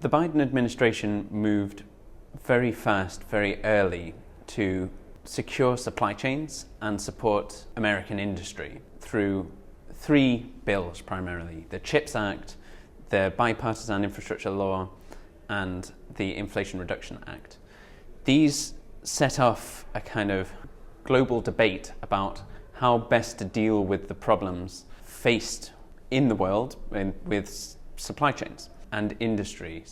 The Biden administration moved very fast, very early to secure supply chains and support American industry through three bills primarily: the CHIPS Act, the Bipartisan Infrastructure Law, and the Inflation Reduction Act. These set off a kind of global debate about how best to deal with the problems faced in the world with supply chains and industry,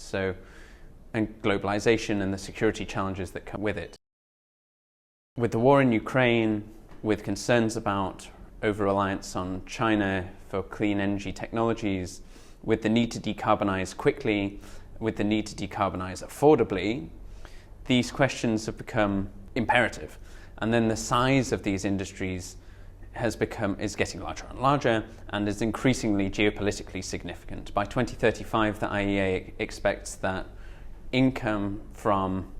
and globalization and the security challenges that come with it. With the war in Ukraine, with concerns about over-reliance on China for clean energy technologies, with the need to decarbonize quickly, with the need to decarbonize affordably, these questions have become imperative. And then the size of these industries is getting larger and larger and is increasingly geopolitically significant. By 2035, the IEA expects that income from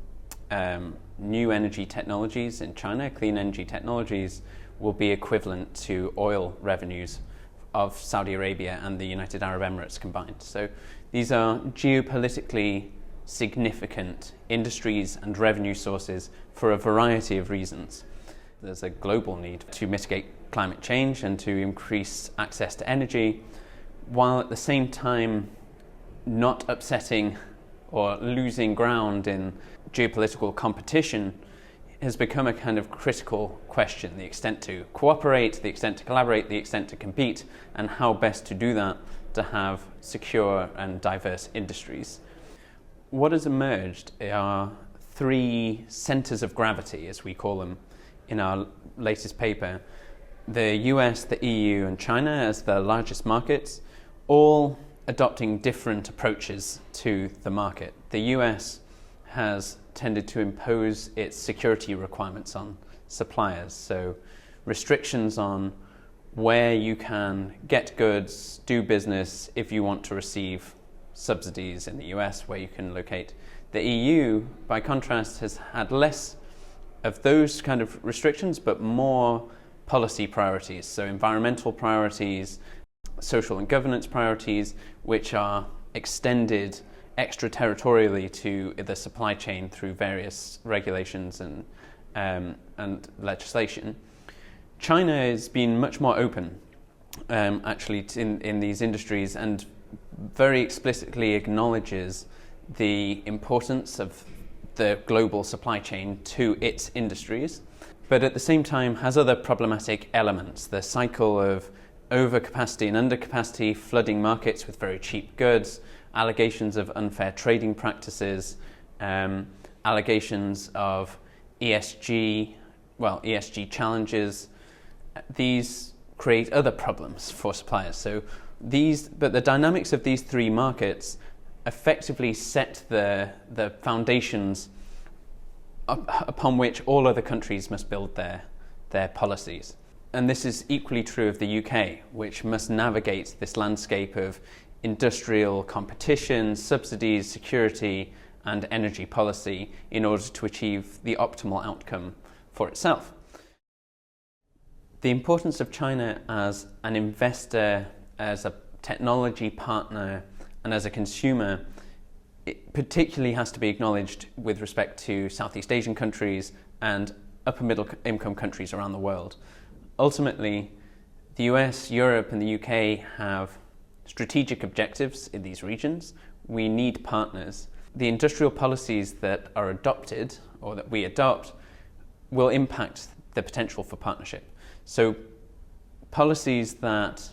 new energy technologies in China, clean energy technologies, will be equivalent to oil revenues of Saudi Arabia and the United Arab Emirates combined. So these are geopolitically significant industries and revenue sources for a variety of reasons. There's a global need to mitigate climate change and to increase access to energy, while at the same time not upsetting or losing ground in geopolitical competition has become a kind of critical question: the extent to cooperate, the extent to collaborate, the extent to compete, and how best to do that to have secure and diverse industries. What has emerged are three centers of gravity, as we call them in our latest paper: the US, the EU, and China as the largest markets, all adopting different approaches to the market. The US has tended to impose its security requirements on suppliers, so restrictions on where you can get goods, do business if you want to receive subsidies in the US, where you can locate. The EU, by contrast, has had less of those kind of restrictions, but more policy priorities, so environmental priorities, social and governance priorities, which are extended extraterritorially to the supply chain through various regulations and legislation. China has been much more open, actually, in these industries, and very explicitly acknowledges the importance of the global supply chain to its industries, but at the same time has other problematic elements: the cycle of overcapacity and undercapacity, flooding markets with very cheap goods, allegations of unfair trading practices, allegations of ESG challenges. These create other problems for suppliers. But the dynamics of these three markets effectively set the foundations upon which all other countries must build their policies. And this is equally true of the UK, which must navigate this landscape of industrial competition, subsidies, security, and energy policy in order to achieve the optimal outcome for itself. The importance of China as an investor, as a technology partner, and as a consumer, it particularly has to be acknowledged with respect to Southeast Asian countries and upper middle income countries around the world. Ultimately, the US, Europe, and the UK have strategic objectives in these regions. We need partners. The industrial policies that are adopted, or that we adopt, will impact the potential for partnership. So policies that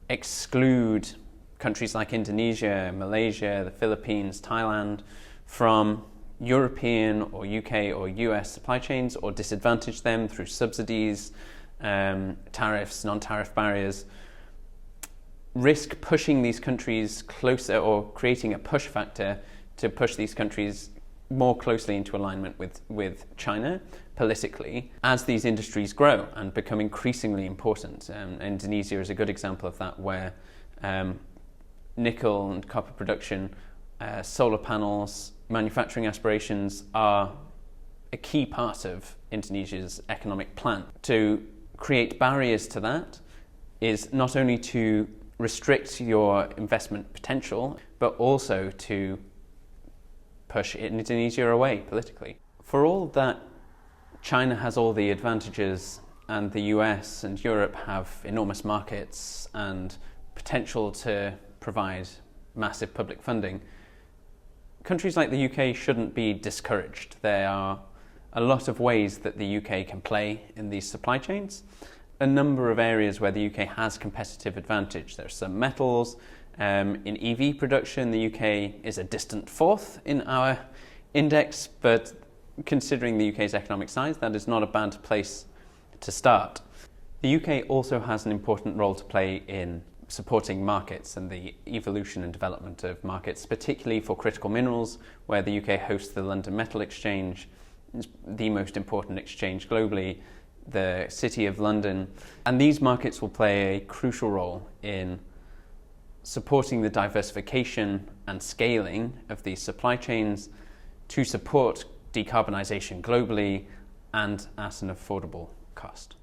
exclude countries like Indonesia, Malaysia, the Philippines, Thailand from European or UK or US supply chains, or disadvantage them through subsidies, tariffs, non-tariff barriers, risk pushing these countries closer, or creating a push factor to push these countries more closely into alignment with China politically as these industries grow and become increasingly important. Indonesia is a good example of that, where nickel and copper production, solar panels, manufacturing aspirations are a key part of Indonesia's economic plan. To create barriers to that is not only to restrict your investment potential, but also to push Indonesia away politically. For all that China has all the advantages and the US and Europe have enormous markets and potential to provide massive public funding, countries like the UK shouldn't be discouraged. There are a lot of ways that the UK can play in these supply chains. A number of areas where the UK has competitive advantage. There are some metals. In EV production, the UK is a distant fourth in our index, but considering the UK's economic size, that is not a bad place to start. The UK also has an important role to play in supporting markets and the evolution and development of markets, particularly for critical minerals, where the UK hosts the London Metal Exchange, the most important exchange globally, the City of London. And these markets will play a crucial role in supporting the diversification and scaling of these supply chains to support decarbonisation globally and at an affordable cost.